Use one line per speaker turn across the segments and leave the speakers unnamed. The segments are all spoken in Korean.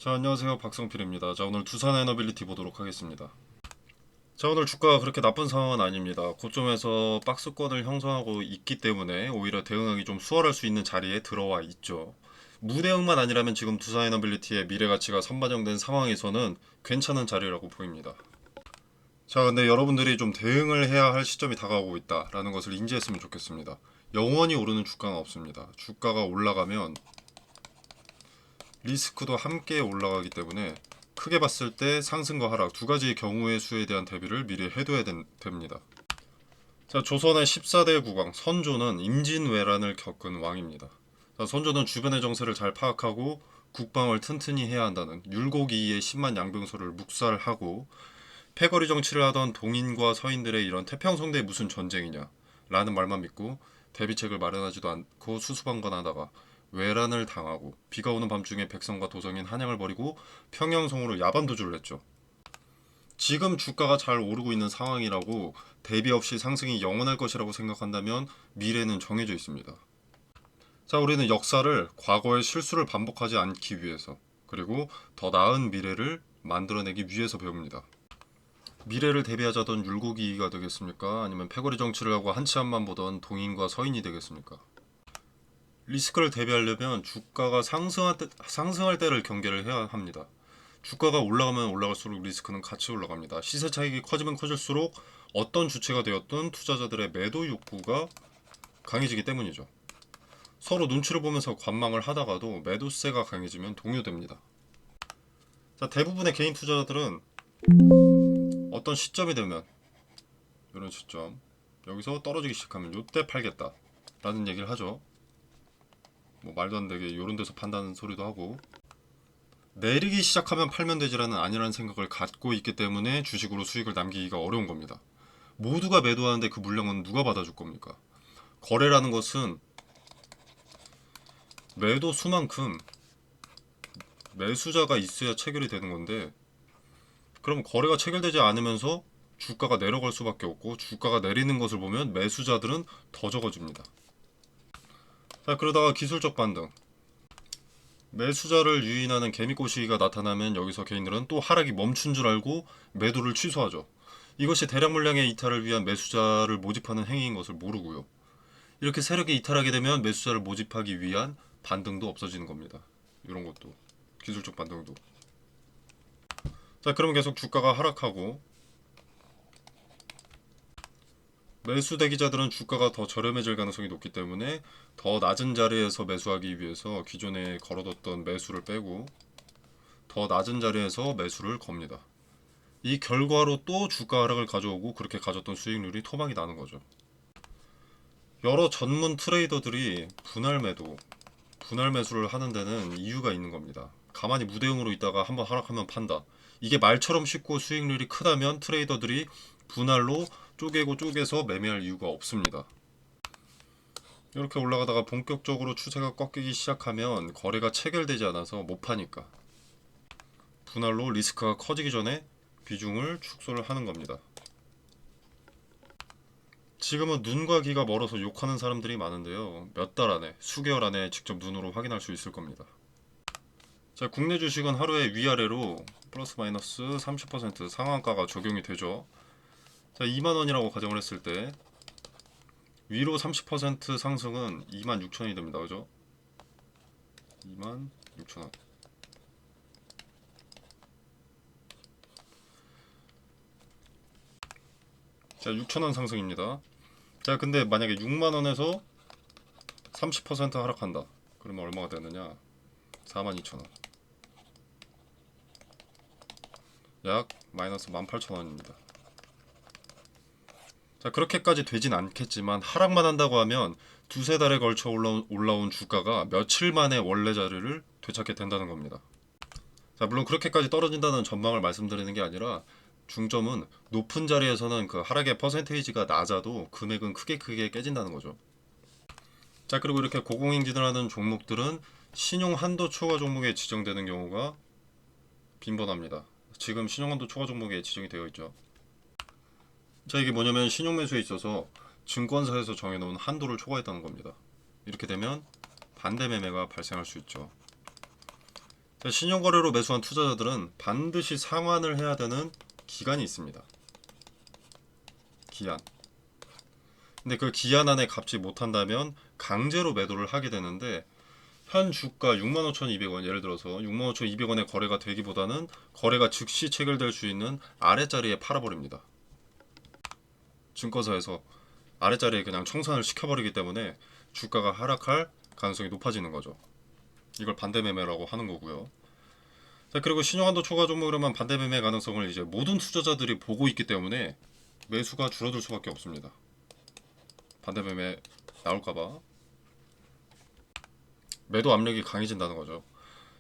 자, 안녕하세요. 박성필입니다. 자, 오늘 두산 에너빌리티 보도록 하겠습니다. 자, 오늘 주가가 그렇게 나쁜 상황은 아닙니다. 고점에서 박스권을 형성하고 있기 때문에 오히려 대응하기 좀 수월할 수 있는 자리에 들어와 있죠. 무대응만 아니라면 지금 두산 에너빌리티의 미래 가치가 선반영된 상황에서는 괜찮은 자리라고 보입니다. 자, 근데 여러분들이 좀 대응을 해야 할 시점이 다가오고 있다라는 것을 인지했으면 좋겠습니다. 영원히 오르는 주가는 없습니다. 주가가 올라가면 리스크도 함께 올라가기 때문에 크게 봤을 때 상승과 하락 두 가지 경우의 수에 대한 대비를 미리 해둬야 됩니다. 자, 조선의 14대 국왕 선조는 임진왜란을 겪은 왕입니다. 자, 선조는 주변의 정세를 잘 파악하고 국방을 튼튼히 해야 한다는 율곡이의 10만 양병소를 묵살하고 패거리 정치를 하던 동인과 서인들의 이런 태평성대에 무슨 전쟁이냐 라는 말만 믿고 대비책을 마련하지도 않고 수수방관하다가 외란을 당하고 비가 오는 밤중에 백성과 도성인 한양을 버리고 평양성으로 야반도주를 했죠. 지금 주가가 잘 오르고 있는 상황이라고 대비 없이 상승이 영원할 것이라고 생각한다면 미래는 정해져 있습니다. 자, 우리는 역사를 과거의 실수를 반복하지 않기 위해서 그리고 더 나은 미래를 만들어내기 위해서 배웁니다. 미래를 대비하자던 율곡이가 되겠습니까? 아니면 패거리 정치를 하고 한치 앞만 보던 동인과 서인이 되겠습니까? 리스크를 대비하려면 주가가 상승할 때를 경계를 해야 합니다. 주가가 올라가면 올라갈수록 리스크는 같이 올라갑니다. 시세 차익이 커지면 커질수록 어떤 주체가 되었든 투자자들의 매도 욕구가 강해지기 때문이죠. 서로 눈치를 보면서 관망을 하다가도 매도세가 강해지면 동요됩니다. 자, 대부분의 개인 투자자들은 어떤 시점이 되면 이런 시점 여기서 떨어지기 시작하면 요때 팔겠다 라는 얘기를 하죠. 뭐 말도 안 되게 요런 데서 판다는 소리도 하고 내리기 시작하면 팔면 되지라는 아니라는 생각을 갖고 있기 때문에 주식으로 수익을 남기기가 어려운 겁니다. 모두가 매도하는데 그 물량은 누가 받아줄 겁니까? 거래라는 것은 매도 수만큼 매수자가 있어야 체결이 되는 건데 그럼 거래가 체결되지 않으면서 주가가 내려갈 수밖에 없고 주가가 내리는 것을 보면 매수자들은 더 적어집니다. 자, 그러다가 기술적 반등 매수자를 유인하는 개미꼬시기가 나타나면 여기서 개인들은 또 하락이 멈춘 줄 알고 매도를 취소하죠. 이것이 대량 물량의 이탈을 위한 매수자를 모집하는 행위인 것을 모르고요. 이렇게 세력이 이탈하게 되면 매수자를 모집하기 위한 반등도 없어지는 겁니다. 이런 것도 기술적 반등도. 자, 그러면 계속 주가가 하락하고 매수 대기자들은 주가가 더 저렴해질 가능성이 높기 때문에 더 낮은 자리에서 매수하기 위해서 기존에 걸어뒀던 매수를 빼고 더 낮은 자리에서 매수를 겁니다. 이 결과로 또 주가 하락을 가져오고 그렇게 가졌던 수익률이 토막이 나는 거죠. 여러 전문 트레이더들이 분할 매수를 하는 데는 이유가 있는 겁니다. 가만히 무대응으로 있다가 한번 하락하면 판다. 이게 말처럼 쉽고 수익률이 크다면 트레이더들이 분할로 쪼개고 쪼개서 매매할 이유가 없습니다. 이렇게 올라가다가 본격적으로 추세가 꺾이기 시작하면 거래가 체결되지 않아서 못 파니까 분할로 리스크가 커지기 전에 비중을 축소를 하는 겁니다. 지금은 눈과 귀가 멀어서 욕하는 사람들이 많은데요. 몇 달 안에, 수개월 안에 직접 눈으로 확인할 수 있을 겁니다. 자, 국내 주식은 하루에 위아래로 플러스 마이너스 30% 상한가가 적용이 되죠. 자, 2만원이라고 가정을 했을 때 위로 30% 상승은 26,000원이 됩니다. 그죠? 26,000원. 자, 6,000원 상승입니다. 자, 근데 만약에 6만원에서 30% 하락한다. 그러면 얼마가 되느냐? 42,000원. 약 마이너스 18,000원입니다. 자, 그렇게까지 되진 않겠지만 하락만 한다고 하면 두세 달에 걸쳐 올라온 주가가 며칠 만에 원래 자리를 되찾게 된다는 겁니다. 자, 물론 그렇게까지 떨어진다는 전망을 말씀드리는 게 아니라 중점은 높은 자리에서는 그 하락의 퍼센테이지가 낮아도 금액은 크게 깨진다는 거죠. 자, 그리고 이렇게 고공행진을 하는 종목들은 신용 한도 초과 종목에 지정되는 경우가 빈번합니다. 지금 신용 한도 초과 종목에 지정이 되어 있죠. 자, 이게 뭐냐면 신용 매수에 있어서 증권사에서 정해놓은 한도를 초과했다는 겁니다. 이렇게 되면 반대 매매가 발생할 수 있죠. 자, 신용거래로 매수한 투자자들은 반드시 상환을 해야 되는 기간이 있습니다. 기한. 근데 그 기한 안에 갚지 못한다면 강제로 매도를 하게 되는데, 현 주가 65,200원, 예를 들어서 65,200원에 거래가 되기보다는 거래가 즉시 체결될 수 있는 아랫자리에 팔아버립니다. 증권사에서 아랫자리에 그냥 청산을 시켜버리기 때문에 주가가 하락할 가능성이 높아지는 거죠. 이걸 반대매매라고 하는 거고요. 자, 그리고 신용한도 초과 종목으로만 반대매매 가능성을 이제 모든 투자자들이 보고 있기 때문에 매수가 줄어들 수밖에 없습니다. 반대매매 나올까봐 매도 압력이 강해진다는 거죠.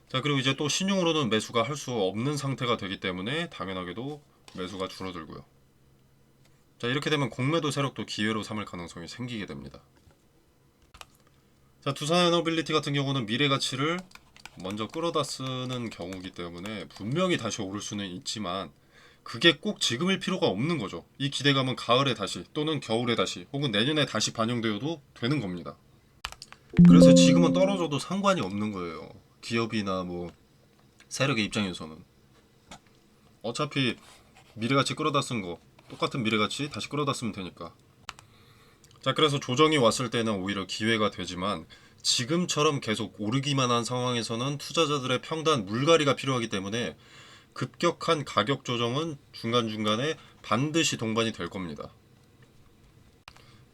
자, 그리고 이제 또 신용으로는 매수가 할 수 없는 상태가 되기 때문에 당연하게도 매수가 줄어들고요. 자, 이렇게 되면 공매도 세력도 기회로 삼을 가능성이 생기게 됩니다. 자, 두산에너빌리티 같은 경우는 미래 가치를 먼저 끌어다 쓰는 경우이기 때문에 분명히 다시 오를 수는 있지만 그게 꼭 지금일 필요가 없는 거죠. 이 기대감은 가을에 다시 또는 겨울에 다시 혹은 내년에 다시 반영되어도 되는 겁니다. 그래서 지금은 떨어져도 상관이 없는 거예요. 기업이나 뭐 세력의 입장에서는 어차피 미래가치 끌어다 쓴 거 똑같은 미래가치 다시 끌어다 쓰면 되니까. 자, 그래서 조정이 왔을 때는 오히려 기회가 되지만 지금처럼 계속 오르기만 한 상황에서는 투자자들의 평단 물갈이가 필요하기 때문에 급격한 가격 조정은 중간중간에 반드시 동반이 될 겁니다.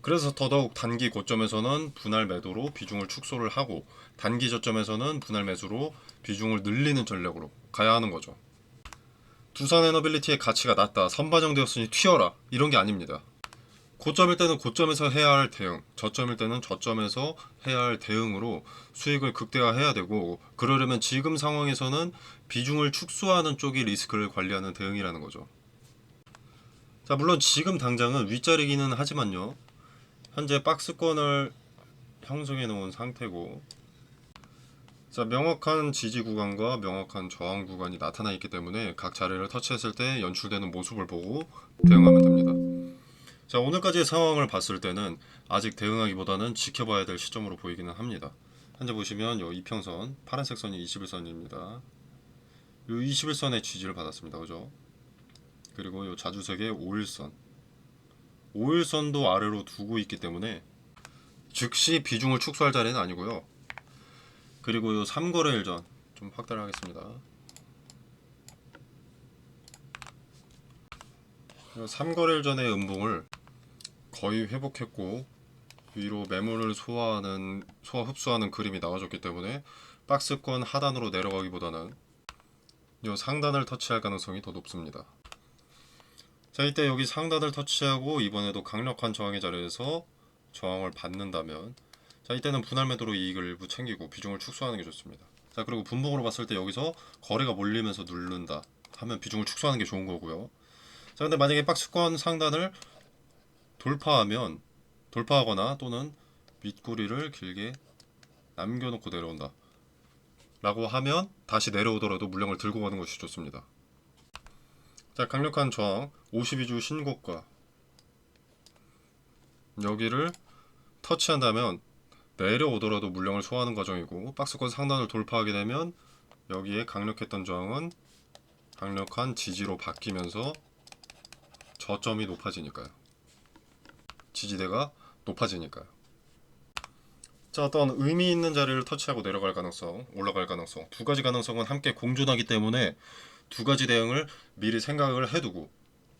그래서 더더욱 단기 고점에서는 분할 매도로 비중을 축소를 하고 단기 저점에서는 분할 매수로 비중을 늘리는 전략으로 가야 하는 거죠. 두산에너빌리티의 가치가 낮다, 선반영되었으니 튀어라, 이런 게 아닙니다. 고점일 때는 고점에서 해야 할 대응, 저점일 때는 저점에서 해야 할 대응으로 수익을 극대화해야 되고, 그러려면 지금 상황에서는 비중을 축소하는 쪽이 리스크를 관리하는 대응이라는 거죠. 자, 물론 지금 당장은 윗자리기는 하지만요, 현재 박스권을 형성해 놓은 상태고, 자, 명확한 지지 구간과 명확한 저항 구간이 나타나 있기 때문에 각 자리를 터치했을 때 연출되는 모습을 보고 대응하면 됩니다. 자, 오늘까지의 상황을 봤을 때는 아직 대응하기보다는 지켜봐야 될 시점으로 보이기는 합니다. 현재 보시면 이 이평선, 파란색 선이 21선입니다. 이 21선의 지지를 받았습니다. 그죠? 그리고 이 자주색의 5일선. 5일선도 아래로 두고 있기 때문에 즉시 비중을 축소할 자리는 아니고요. 그리고 이 3거래일 전 좀 확대를 하겠습니다. 이 3거래일 전의 음봉을 거의 회복했고 위로 매물을 흡수하는 그림이 나와줬기 때문에 박스권 하단으로 내려가기보다는 이 상단을 터치할 가능성이 더 높습니다. 자, 이때 여기 상단을 터치하고 이번에도 강력한 저항의 자리에서 저항을 받는다면, 자, 이때는 분할 매도로 이익을 일부 챙기고 비중을 축소하는 게 좋습니다. 자, 그리고 분봉으로 봤을 때 여기서 거래가 몰리면서 누른다 하면 비중을 축소하는 게 좋은 거고요. 자, 근데 만약에 박스권 상단을 돌파하거나 또는 밑구리를 길게 남겨놓고 내려온다 라고 하면 다시 내려오더라도 물량을 들고 가는 것이 좋습니다. 자, 강력한 저항 52주 신고가 여기를 터치한다면 내려오더라도 물량을 소화하는 과정이고, 박스권 상단을 돌파하게 되면 여기에 강력했던 저항은 강력한 지지로 바뀌면서 저점이 높아지니까요. 지지대가 높아지니까요. 자, 어떤 의미 있는 자리를 터치하고 내려갈 가능성, 올라갈 가능성, 두 가지 가능성은 함께 공존하기 때문에 두 가지 대응을 미리 생각을 해두고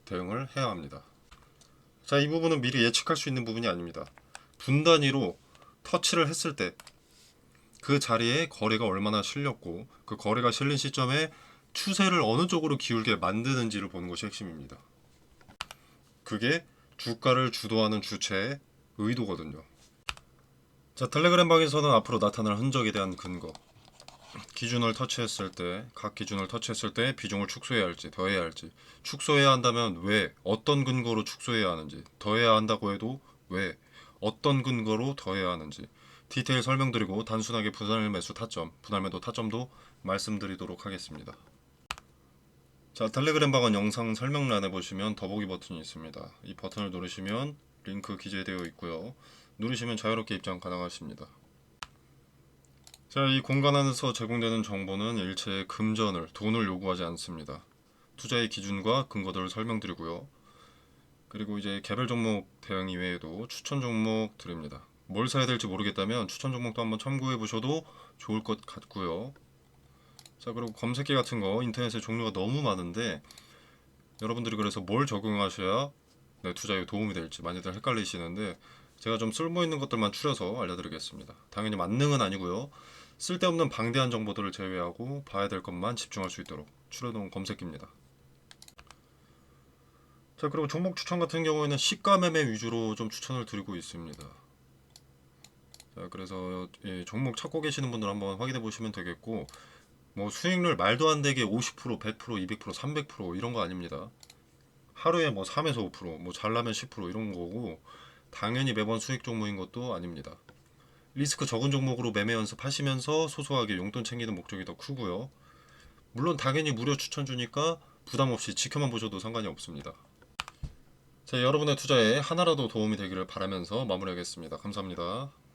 대응을 해야 합니다. 자, 이 부분은 미리 예측할 수 있는 부분이 아닙니다. 분 단위로 터치를 했을 때 그 자리에 거래가 얼마나 실렸고 그 거래가 실린 시점에 추세를 어느 쪽으로 기울게 만드는지를 보는 것이 핵심입니다. 그게 주가를 주도하는 주체의 의도거든요. 자, 텔레그램 방에서는 앞으로 나타날 흔적에 대한 근거, 기준을 터치했을 때, 각 기준을 터치했을 때 비중을 축소해야 할지 더해야 할지, 축소해야 한다면 왜, 어떤 근거로 축소해야 하는지, 더해야 한다고 해도 왜, 어떤 근거로 더해야 하는지 디테일 설명드리고 단순하게 분할 매수 타점, 분할 매도 타점도 말씀드리도록 하겠습니다. 자, 텔레그램 방은 영상 설명란에 보시면 더보기 버튼이 있습니다. 이 버튼을 누르시면 링크 기재되어 있고요. 누르시면 자유롭게 입장 가능하십니다. 자, 이 공간 안에서 제공되는 정보는 일체 금전을, 돈을 요구하지 않습니다. 투자의 기준과 근거들을 설명드리고요. 그리고 이제 개별 종목 대응 이외에도 추천 종목 드립니다. 뭘 사야 될지 모르겠다면 추천 종목도 한번 참고해 보셔도 좋을 것 같고요. 자, 그리고 검색기 같은 거 인터넷에 종류가 너무 많은데 여러분들이 그래서 뭘 적용하셔야 내 투자에 도움이 될지 많이들 헷갈리시는데 제가 좀 쓸모 있는 것들만 추려서 알려드리겠습니다. 당연히 만능은 아니고요. 쓸데없는 방대한 정보들을 제외하고 봐야 될 것만 집중할 수 있도록 추려놓은 검색기입니다. 자, 그리고 종목 추천 같은 경우에는 시가 매매 위주로 좀 추천을 드리고 있습니다. 자, 그래서 이 종목 찾고 계시는 분들 한번 확인해 보시면 되겠고, 뭐 수익률 말도 안 되게 50%, 100%, 200%, 300% 이런 거 아닙니다. 하루에 뭐 3에서 5%, 뭐 잘나면 10% 이런 거고, 당연히 매번 수익 종목인 것도 아닙니다. 리스크 적은 종목으로 매매 연습하시면서 소소하게 용돈 챙기는 목적이 더 크고요. 물론 당연히 무료 추천 주니까 부담 없이 지켜만 보셔도 상관이 없습니다. 자, 여러분의 투자에 하나라도 도움이 되기를 바라면서 마무리하겠습니다. 감사합니다.